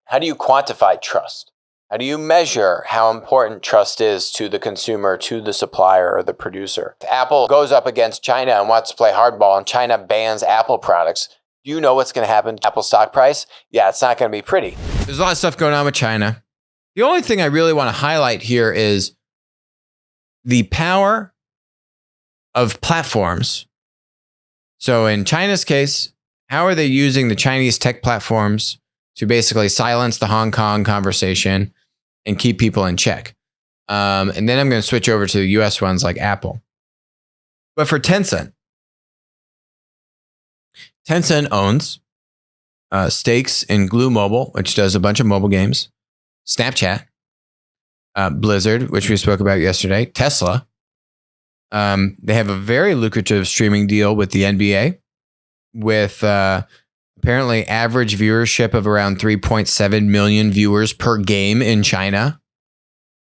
how do you quantify trust? How do you measure how important trust is to the consumer, to the supplier, or the producer? If Apple goes up against China and wants to play hardball and China bans Apple products, do you know what's going to happen to Apple's stock price? Yeah, it's not going to be pretty. There's a lot of stuff going on with China. The only thing I really want to highlight here is the power of platforms. So in China's case, how are they using the Chinese tech platforms to basically silence the Hong Kong conversation and keep people in check? And then I'm going to switch over to the US ones like Apple. But for Tencent owns stakes in Glue Mobile, which does a bunch of mobile games, Snapchat, Blizzard, which we spoke about yesterday, Tesla. They have a very lucrative streaming deal with the NBA, with apparently average viewership of around 3.7 million viewers per game in China.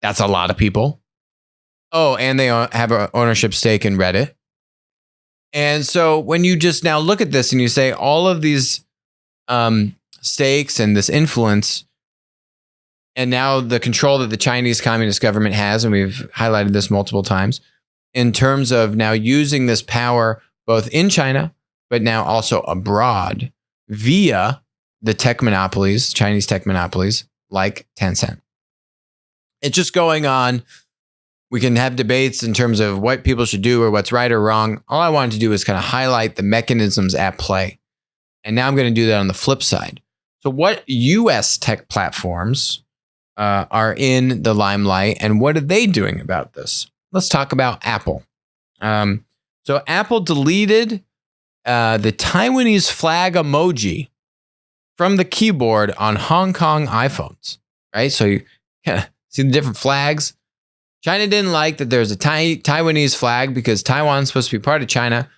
That's a lot of people. Oh, and they have an ownership stake in Reddit. And so when you just now look at this and you say all of these stakes and this influence, and now the control that the Chinese Communist government has, and we've highlighted this multiple times, in terms of now using this power both in China, but now also abroad via the tech monopolies, Chinese tech monopolies like Tencent. It's just going on. We can have debates in terms of what people should do or what's right or wrong. All I wanted to do is kind of highlight the mechanisms at play. And now I'm going to do that on the flip side. So what US tech platforms are in the limelight, and what are they doing about this? Let's talk about Apple. So Apple deleted the Taiwanese flag emoji from the keyboard on Hong Kong iPhones, right? So you see the different flags. China didn't like that there's a Taiwanese flag because Taiwan's supposed to be part of China.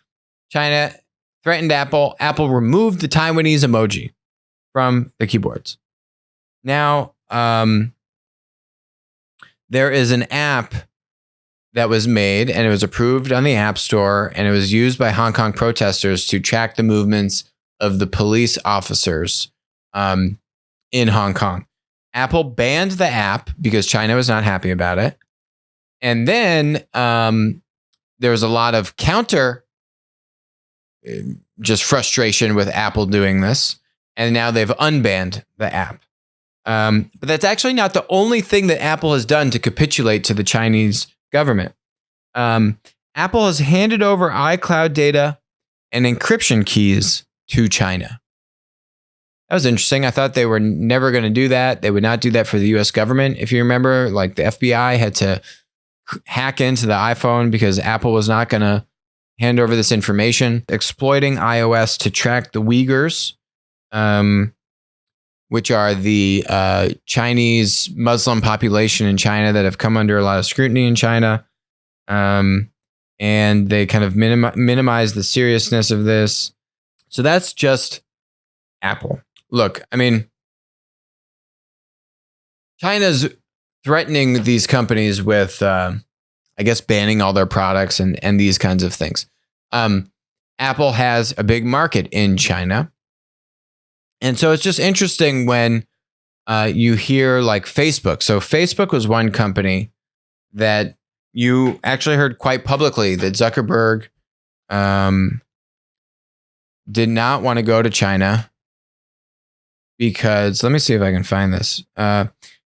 China threatened Apple. Apple removed the Taiwanese emoji from the keyboards. Now, there is an app that was made and it was approved on the App Store, and it was used by Hong Kong protesters to track the movements of the police officers in Hong Kong. Apple banned the app because China was not happy about it. And then there was a lot of just frustration with Apple doing this. And now they've unbanned the app. But that's actually not the only thing that Apple has done to capitulate to the Chinese government. Apple has handed over iCloud data and encryption keys to China. That was interesting. I thought they were never going to do that. They would not do that for the US government. If you remember, like the FBI had to hack into the iPhone because Apple was not going to hand over this information, exploiting iOS to track the Uyghurs, which are the Chinese Muslim population in China that have come under a lot of scrutiny in China. And they kind of minimize the seriousness of this. So that's just Apple. Look, I mean, China's threatening these companies with, I guess, banning all their products and these kinds of things. Apple has a big market in China. And so it's just interesting when you hear like Facebook. So Facebook was one company that you actually heard quite publicly that Zuckerberg did not want to go to China because, let me see if I can find this.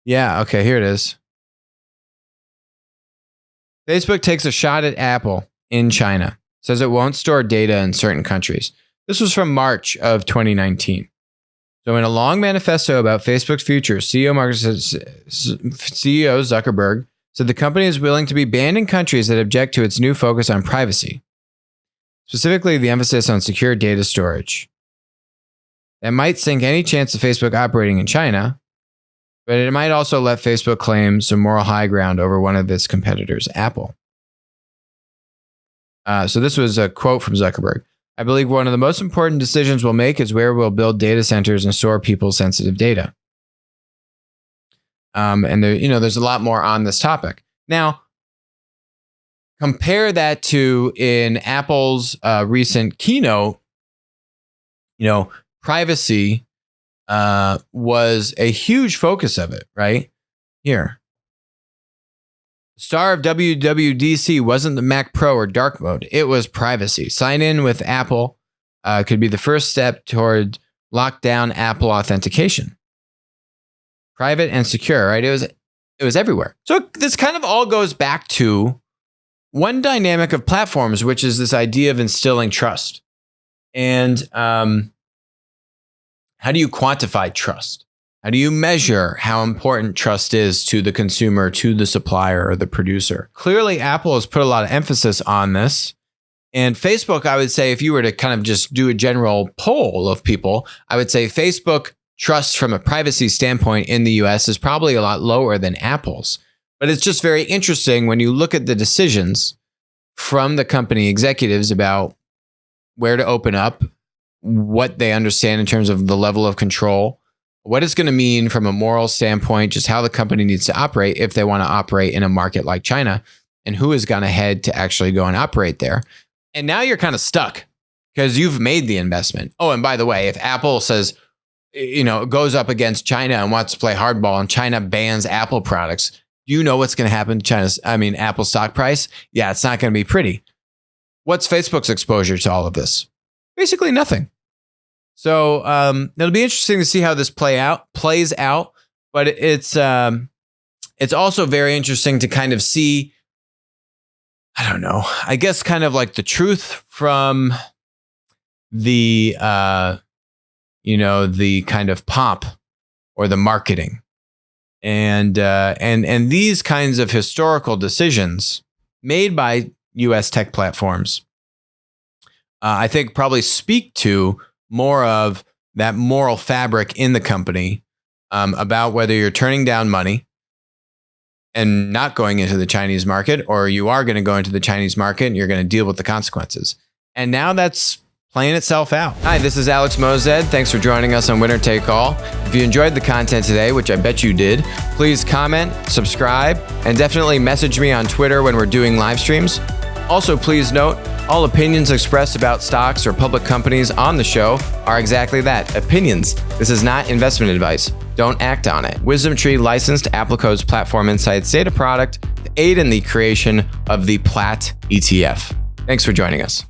Yeah, okay, here it is. Facebook takes a shot at Apple in China, says it won't store data in certain countries. This was from March of 2019. So in a long manifesto about Facebook's future, CEO Zuckerberg said the company is willing to be banned in countries that object to its new focus on privacy, specifically the emphasis on secure data storage. That might sink any chance of Facebook operating in China, but it might also let Facebook claim some moral high ground over one of its competitors, Apple. So this was a quote from Zuckerberg. I believe one of the most important decisions we'll make is where we'll build data centers and store people's sensitive data. And there, there's a lot more on this topic. Now, compare that to in Apple's recent keynote, privacy was a huge focus of it, right? Here. Star of WWDC wasn't the Mac Pro or dark mode. It was privacy. Sign in with Apple could be the first step toward lockdown Apple authentication. Private and secure, right? It was everywhere. So this kind of all goes back to one dynamic of platforms, which is this idea of instilling trust. And how do you quantify trust? How do you measure how important trust is to the consumer, to the supplier, or the producer? Clearly, Apple has put a lot of emphasis on this. And Facebook, I would say, if you were to kind of just do a general poll of people, I would say Facebook trust from a privacy standpoint in the US is probably a lot lower than Apple's. But it's just very interesting when you look at the decisions from the company executives about where to open up, what they understand in terms of the level of control, what it's going to mean from a moral standpoint, just how the company needs to operate if they want to operate in a market like China, and who has gone ahead to actually go and operate there. And now you're kind of stuck because you've made the investment. Oh, and by the way, if Apple says, goes up against China and wants to play hardball and China bans Apple products, do you know what's going to happen to Apple stock price? Yeah, it's not going to be pretty. What's Facebook's exposure to all of this? Basically nothing. So it'll be interesting to see how this plays out. But it's also very interesting to kind of see, I don't know, I guess kind of like the truth from the the kind of pomp or the marketing, and these kinds of historical decisions made by U.S. tech platforms, I think probably speak to more of that moral fabric in the company about whether you're turning down money and not going into the Chinese market, or you are going to go into the Chinese market and you're going to deal with the consequences. And now that's playing itself out. Hi, this is Alex Mozed. Thanks for joining us on Winner Take All. If you enjoyed the content today, which I bet you did, please comment, subscribe, and definitely message me on Twitter when we're doing live streams. Also, please note, all opinions expressed about stocks or public companies on the show are exactly that, opinions. This is not investment advice. Don't act on it. WisdomTree licensed Applico's Platform Insights data product to aid in the creation of the PLAT ETF. Thanks for joining us.